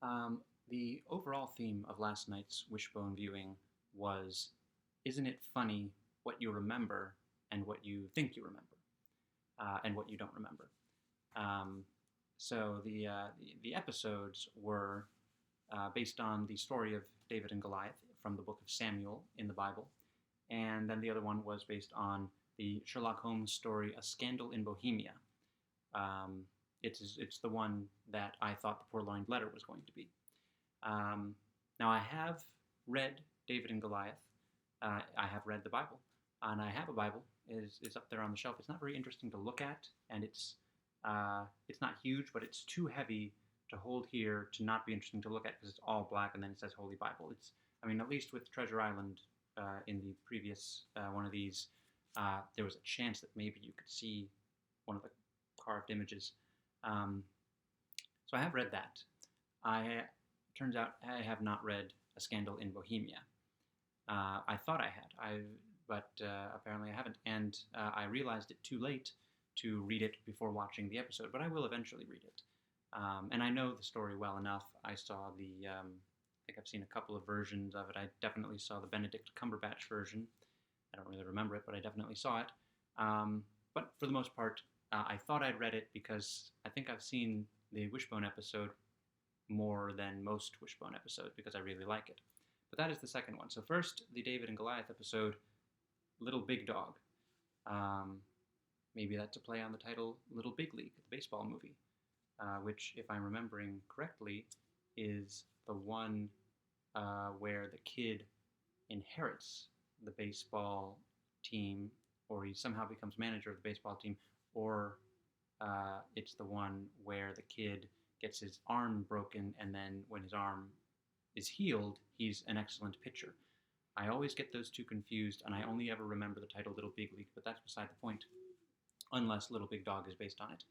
The overall theme of last night's Wishbone viewing was, isn't it funny what you remember and what you think you remember, and what you don't remember? Um, so the episodes were based on the story of David and Goliath from the book of Samuel in the Bible, and then the other one was based on the Sherlock Holmes story, A Scandal in Bohemia. Um, it's the one that I thought the Purloined Letter was going to be. Um, Now, I have read David and Goliath. I have read the Bible, and I have a Bible. Is up there on the shelf. It's not very interesting to look at, and it's not huge, but it's too heavy to hold here to not be interesting to look at because it's all black, and then it says Holy Bible. I mean, at least with Treasure Island in the previous one of these, there was a chance that maybe you could see one of the carved images. Um, so I have read that. I Turns out I have not read A Scandal in Bohemia. I thought I had, but apparently I haven't, and I realized it too late to read it before watching the episode. But I will eventually read it, and I know the story well enough. I saw I think I've seen a couple of versions of it. I definitely saw the Benedict Cumberbatch version. I don't really remember it, but I definitely saw it. But for the most part, I thought I'd read it because I think I've seen the Wishbone episode more than most Wishbone episodes because I really like it. But that is the second one. So first, the David and Goliath episode, Little Big Dog. Maybe that's a play on the title Little Big League, the baseball movie, which, if I'm remembering correctly, is the one where the kid inherits the baseball team, or he somehow becomes manager of the baseball team, or it's the one where the kid gets his arm broken, and then when his arm is healed, he's an excellent pitcher. I always get those two confused, and I only ever remember the title Little Big League, but that's beside the point, unless Little Big Dog is based on it.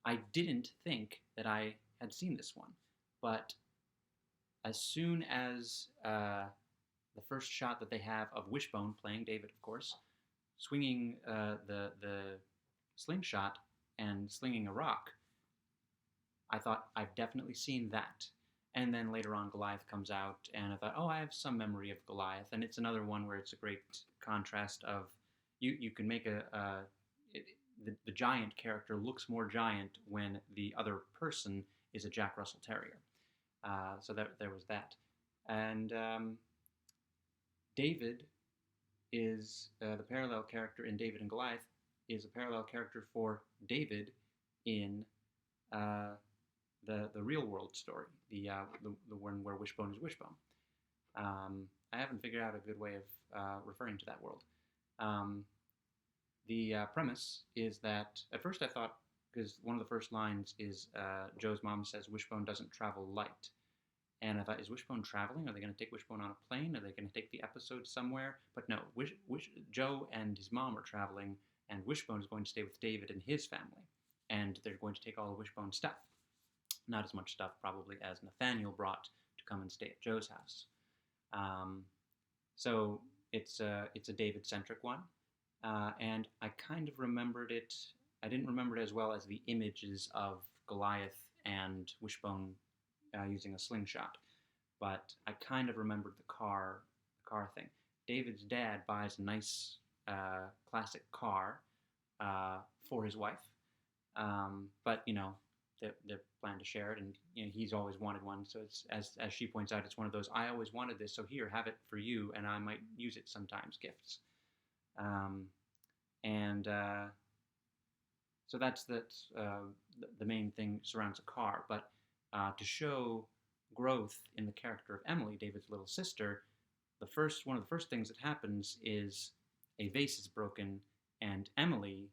I didn't think that I had seen this one, but as soon as the first shot that they have of Wishbone, playing David, of course, swinging the slingshot and slinging a rock, I thought, I've definitely seen that. And then later on, Goliath comes out, and I thought, oh, I have some memory of Goliath. And it's another one where it's a great contrast of, you can make the giant character looks more giant when the other person is a Jack Russell Terrier. So there was that. And David is, the parallel character in David and Goliath is a parallel character for David in the real world story, the one where Wishbone is Wishbone. I haven't figured out a good way of referring to that world. The premise is that at first I thought, because one of the first lines is Joe's mom says Wishbone doesn't travel light. And I thought, is Wishbone traveling? Are they going to take Wishbone on a plane? Are they going to take the episode somewhere? But no, Joe and his mom are traveling, and Wishbone is going to stay with David and his family. And they're going to take all of Wishbone's stuff. Not as much stuff, probably, as Nathaniel brought to come and stay at Joe's house. So it's a David-centric one. And I kind of remembered it. I didn't remember it as well as the images of Goliath and Wishbone using a slingshot, but I kind of remembered the car thing. David's dad buys a nice classic car for his wife, but they plan to share it, and he's always wanted one. So it's as she points out, it's one of those I always wanted this, so here, have it for you, and I might use it sometimes, gifts. So that's the main thing surrounds a car, but to show growth in the character of Emily, David's little sister, one of the first things that happens is a vase is broken, and Emily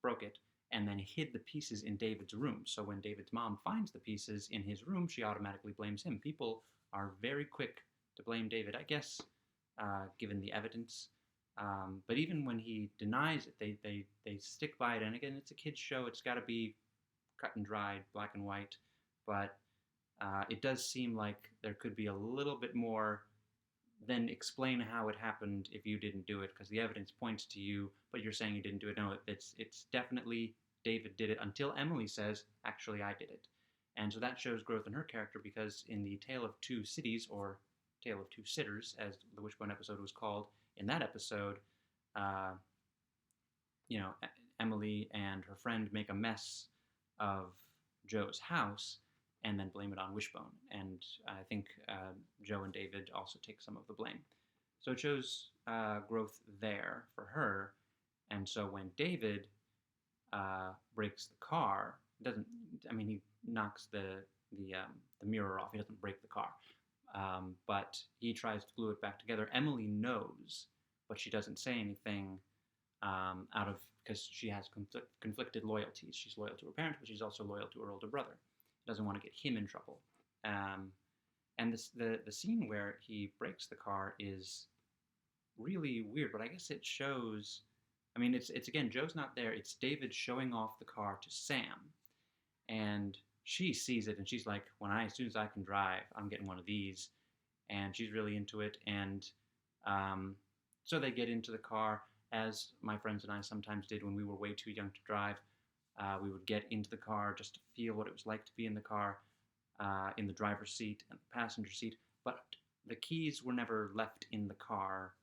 broke it and then hid the pieces in David's room. So when David's mom finds the pieces in his room, she automatically blames him. People are very quick to blame David, I guess, given the evidence. But even when he denies it, they stick by it. And again, it's a kid's show. It's got to be cut and dried, black and white. But it does seem like there could be a little bit more than explain how it happened if you didn't do it, because the evidence points to you, but you're saying you didn't do it. No, it's definitely David did it until Emily says, actually, I did it. And so that shows growth in her character, because in the Tale of Two Cities, or Tale of Two Sitters, as the Wishbone episode was called, in that episode, uh, Emily and her friend make a mess of Joe's house and then blame it on Wishbone. And I think Joe and David also take some of the blame. So it shows growth there for her. And so when David breaks the car, he knocks the mirror off. He doesn't break the car. But he tries to glue it back together. Emily knows, but she doesn't say anything because she has conflicted loyalties. She's loyal to her parents, but she's also loyal to her older brother. Doesn't want to get him in trouble. And the scene where he breaks the car is really weird, but I guess it shows. It's again, Joe's not there. It's David showing off the car to Sam, and she sees it, and she's like, as soon as I can drive, I'm getting one of these, and she's really into it. And so they get into the car, as my friends and I sometimes did when we were way too young to drive. We would get into the car just to feel what it was like to be in the car, in the driver's seat and the passenger seat. But the keys were never left in the car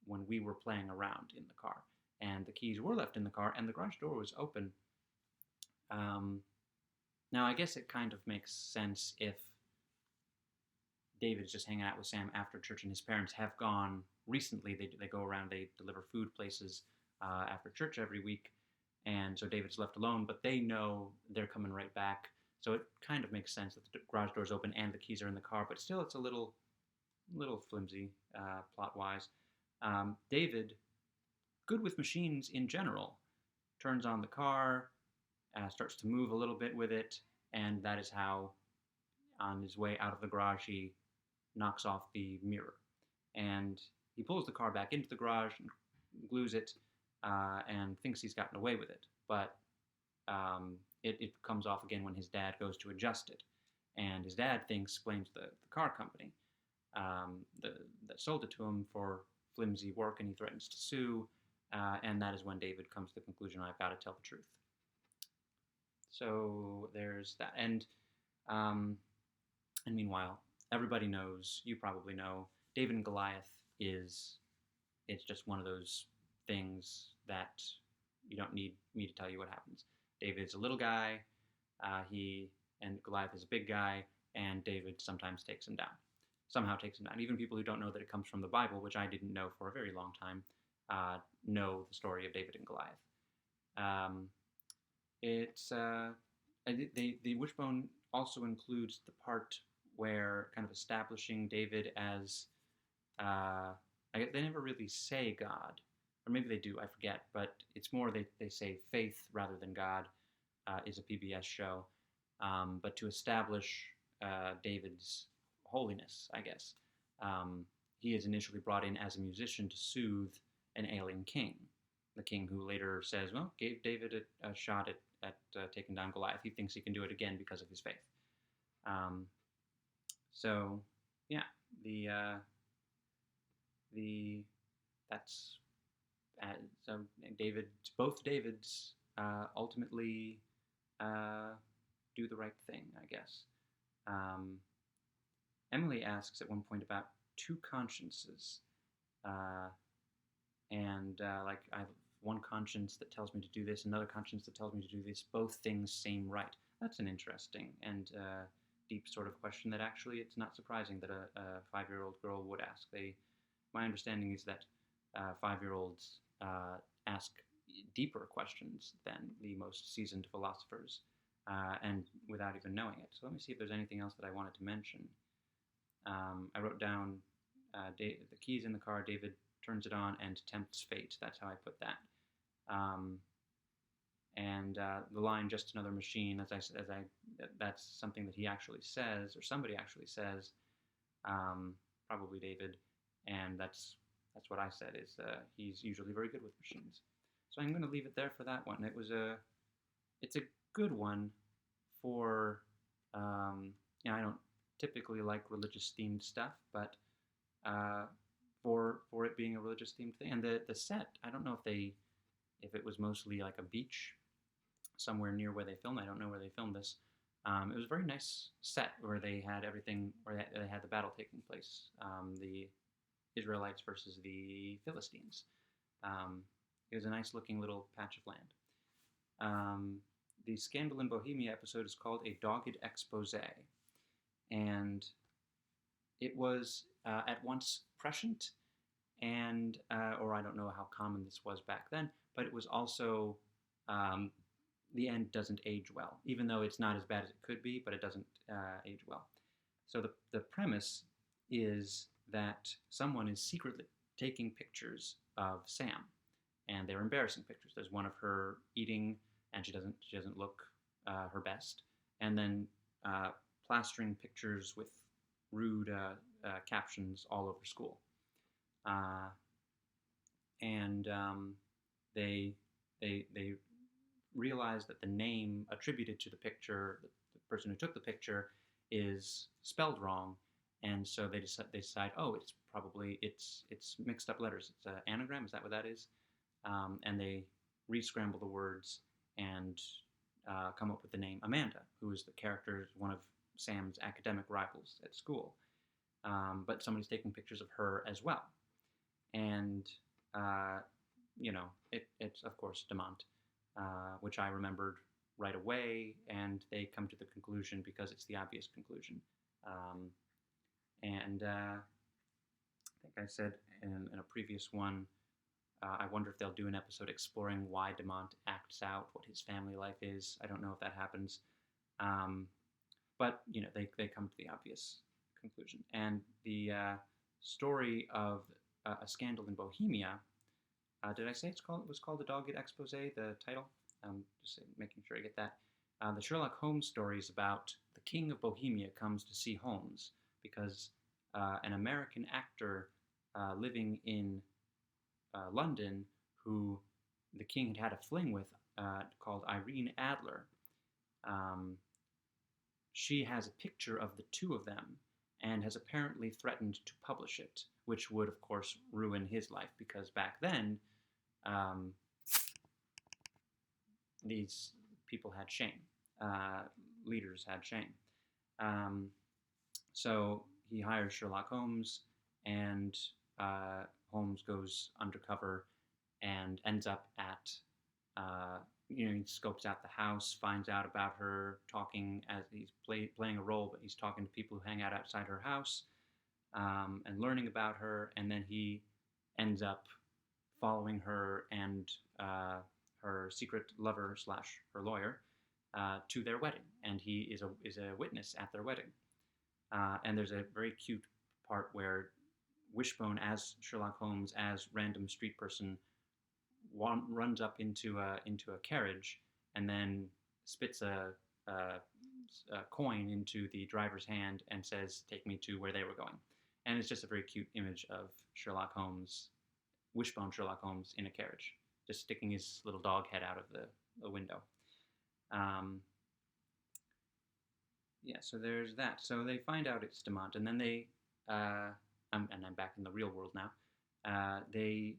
when we were playing around in the car. And the keys were left in the car, and the garage door was open. Now, I guess it kind of makes sense if David's just hanging out with Sam after church, and his parents have gone recently. They go around, they deliver food places after church every week. And so David's left alone, but they know they're coming right back. So it kind of makes sense that the garage door's open and the keys are in the car, but still it's a little flimsy plot-wise. David, good with machines in general, turns on the car, starts to move a little bit with it, and that is how, on his way out of the garage, he knocks off the mirror. And he pulls the car back into the garage and glues it, and thinks he's gotten away with it. But it comes off again when his dad goes to adjust it. And his dad blames the car company that sold it to him for flimsy work, and he threatens to sue. And that is when David comes to the conclusion, I've got to tell the truth. So there's that. And meanwhile, everybody knows, you probably know, David and Goliath it's just one of those things that you don't need me to tell you what happens. David's a little guy, and Goliath is a big guy, and David sometimes takes him down. Somehow takes him down. Even people who don't know that it comes from the Bible, which I didn't know for a very long time, know the story of David and Goliath. The Wishbone also includes the part where kind of establishing David as, they never really say God, or maybe they do, I forget, but it's more they say faith rather than God, is a PBS show, but to establish David's holiness, I guess. He is initially brought in as a musician to soothe an ailing king, the king who later says, well, gave David a shot at taking down Goliath. He thinks he can do it again because of his faith. So both Davids ultimately do the right thing, I guess. Emily asks at one point about two consciences, I have one conscience that tells me to do this, another conscience that tells me to do this. Both things seem right. That's an interesting and deep sort of question that actually it's not surprising that a 5-year-old girl would ask. My understanding is that 5-year-olds ask deeper questions than the most seasoned philosophers, and without even knowing it. So let me see if there's anything else that I wanted to mention. I wrote down the keys in the car. David turns it on and tempts fate. That's how I put that. The line "just another machine," that's something that he actually says, or somebody actually says, probably David, and that's what I said. Is he's usually very good with machines. So I'm going to leave it there for that one. It's a good one for I don't typically like religious themed stuff, but for it being a religious themed thing, and the set, I don't know if it was mostly like a beach somewhere near where they filmed. I don't know where they filmed this, It was a very nice set where they had everything, where they had the battle taking place. The Israelites versus the Philistines. It was a nice looking little patch of land. The Scandal in Bohemia episode is called A Dogged Expose, and it was at once prescient and, or I don't know how common this was back then, but it was also, the end doesn't age well, even though it's not as bad as it could be, but it doesn't age well. So the premise is that someone is secretly taking pictures of Sam, and they're embarrassing pictures. There's one of her eating, and she doesn't look her best, and then plastering pictures with rude captions all over school. And they realize that the name attributed to the picture, the person who took the picture, is spelled wrong, and so they decide, oh, it's mixed up letters. It's an anagram. Is that what that is? And they re-scramble the words and come up with the name Amanda, who is the character, one of Sam's academic rivals at school. But somebody's taking pictures of her as well. And, it's, of course, Demont, which I remembered right away, and they come to the conclusion because it's the obvious conclusion. I think I said in a previous one, I wonder if they'll do an episode exploring why Demont acts out, what his family life is. I don't know if that happens. But, they come to the obvious conclusion. And the story of A Scandal in Bohemia, did I say it was called The Dogged Expose, the title? Just making sure I get that. The Sherlock Holmes story is about the King of Bohemia comes to see Holmes because an American actor living in London, who the king had a fling with, called Irene Adler. She has a picture of the two of them and has apparently threatened to publish it, which would, of course, ruin his life because back then, these people had shame. Leaders had shame. So he hires Sherlock Holmes, and Holmes goes undercover and ends up at, he scopes out the house, finds out about her, talking as he's playing a role, but he's talking to people who hang out outside her house, and learning about her, and then he ends up following her and her secret lover / her lawyer to their wedding, and he is a witness at their wedding. And there's a very cute part where Wishbone, as Sherlock Holmes, as random street person, runs up into a carriage and then spits a coin into the driver's hand and says, "Take me to where they were going." And it's just a very cute image of Sherlock Holmes, Wishbone Sherlock Holmes, in a carriage, just sticking his little dog head out of the window. So there's that. So they find out it's Demont, and then they, and I'm back in the real world now, they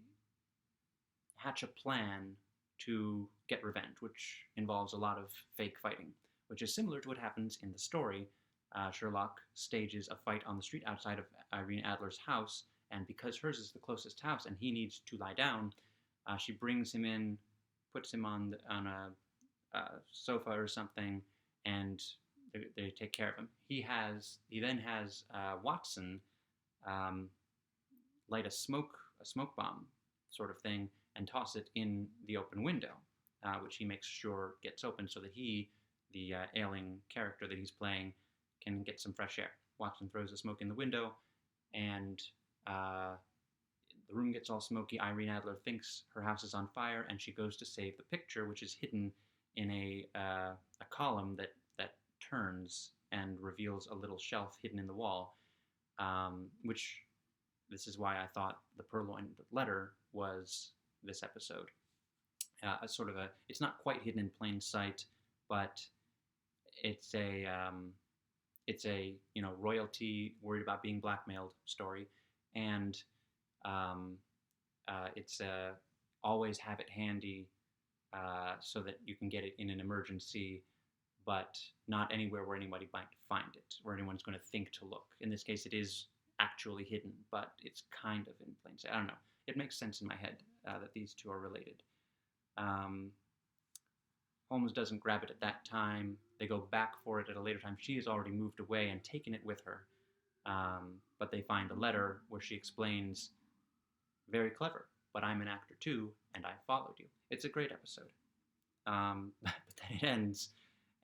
hatch a plan to get revenge, which involves a lot of fake fighting, which is similar to what happens in the story. Sherlock stages a fight on the street outside of Irene Adler's house, and because hers is the closest house and he needs to lie down, she brings him in, puts him on a sofa or something, and they take care of him. He then has Watson light a smoke bomb sort of thing and toss it in the open window, which he makes sure gets open so that he, the ailing character that he's playing, can get some fresh air. Watson throws the smoke in the window, and the room gets all smoky. Irene Adler thinks her house is on fire, and she goes to save the picture, which is hidden in a column that turns and reveals a little shelf hidden in the wall, which, this is why I thought the purloined letter was this episode. It's not quite hidden in plain sight, but it's a royalty worried about being blackmailed story, and it's always have it handy so that you can get it in an emergency, but not anywhere where anybody might find it, where anyone's going to think to look. In this case, it is actually hidden, but it's kind of in plain sight. I don't know. It makes sense in my head that these two are related. Holmes doesn't grab it at that time. They go back for it at a later time. She has already moved away and taken it with her. But they find a letter where she explains, very clever, but I'm an actor too, and I followed you. It's a great episode. But then it ends,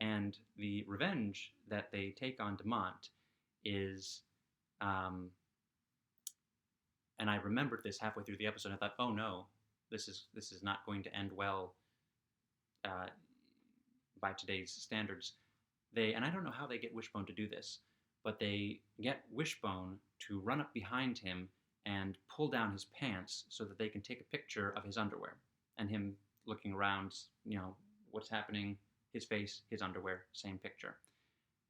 and the revenge that they take on Demont is, and I remembered this halfway through the episode. I thought, oh no, this is not going to end well by today's standards. And I don't know how they get Wishbone to do this, but they get Wishbone to run up behind him and pull down his pants so that they can take a picture of his underwear and him looking around, what's happening, his face, his underwear, same picture.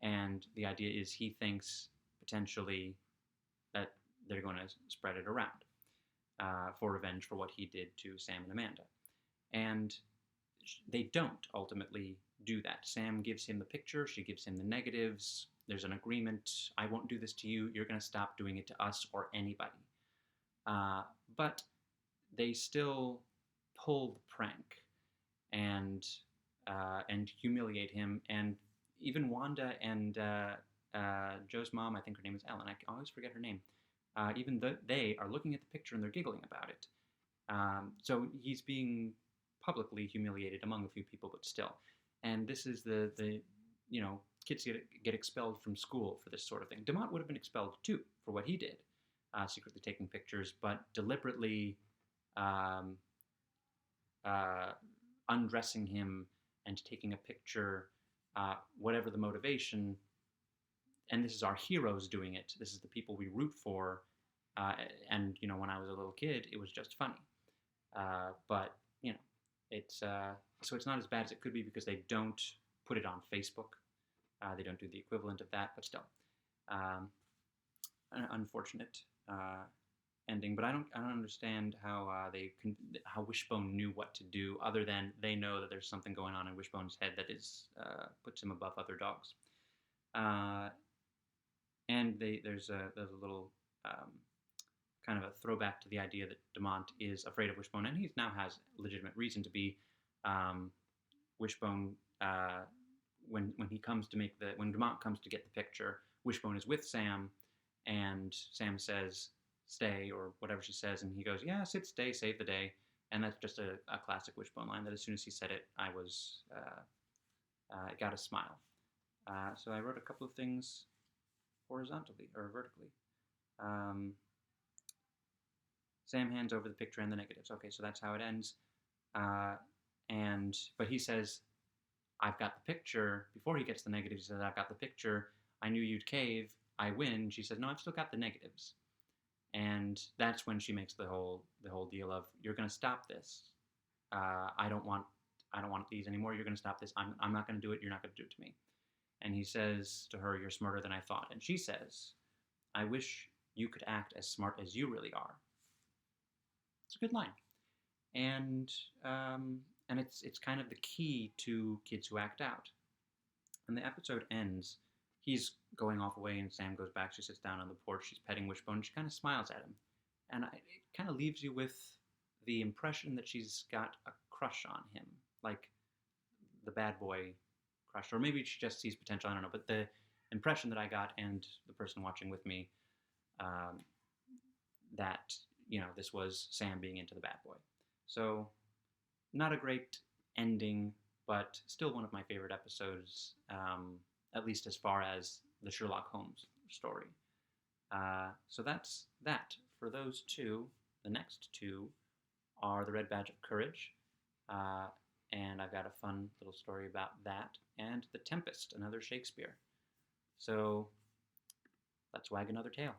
And the idea is he thinks potentially that they're going to spread it around for revenge for what he did to Sam and Amanda. And they don't ultimately do that. Sam gives him the picture, she gives him the negatives. There's an agreement. I won't do this to you. You're going to stop doing it to us or anybody. But they still pull the prank and humiliate him. And even Wanda and Joe's mom, I think her name is Ellen. I always forget her name. Even though they are looking at the picture and they're giggling about it. So he's being publicly humiliated among a few people, but still. And this is the kids get expelled from school for this sort of thing. Demont would have been expelled too for what he did, secretly taking pictures, but deliberately undressing him and taking a picture, whatever the motivation. And this is our heroes doing it. This is the people we root for. And when I was a little kid, it was just funny. But it's so it's not as bad as it could be because they don't put it on Facebook. They don't do the equivalent of that, but still, an unfortunate ending. But I don't understand how how Wishbone knew what to do, other than they know that there's something going on in Wishbone's head that is puts him above other dogs. And there's a little kind of a throwback to the idea that Demont is afraid of Wishbone, and he now has legitimate reason to be. Wishbone, when Demont comes to get the picture, Wishbone is with Sam, and Sam says, "Stay," or whatever she says, and he goes, "Yeah, sit, stay, save the day," and that's just a classic Wishbone line. That as soon as he said it, I got a smile. So I wrote a couple of things horizontally or vertically. Sam hands over the picture and the negatives. Okay, so that's how it ends. But he says, I've got the picture. Before he gets the negatives, he says, I've got the picture. I knew you'd cave. I win. She says, no, I've still got the negatives. And that's when she makes the whole deal of, you're going to stop this. I don't want these anymore. You're going to stop this. I'm not going to do it. You're not going to do it to me. And he says to her, you're smarter than I thought. And she says, I wish you could act as smart as you really are. It's a good line. And it's kind of the key to kids who act out. And the episode ends, he's going off away and Sam goes back, she sits down on the porch, she's petting Wishbone, she kind of smiles at him. And it kind of leaves you with the impression that she's got a crush on him, like the bad boy crush, or maybe she just sees potential, I don't know, but the impression that I got, and the person watching with me, that, this was Sam being into the bad boy. So, not a great ending, but still one of my favorite episodes, at least as far as the Sherlock Holmes story. So that's that for those two. The next two are The Red Badge of Courage, and I've got a fun little story about that, and The Tempest, another Shakespeare. So let's wag another tail.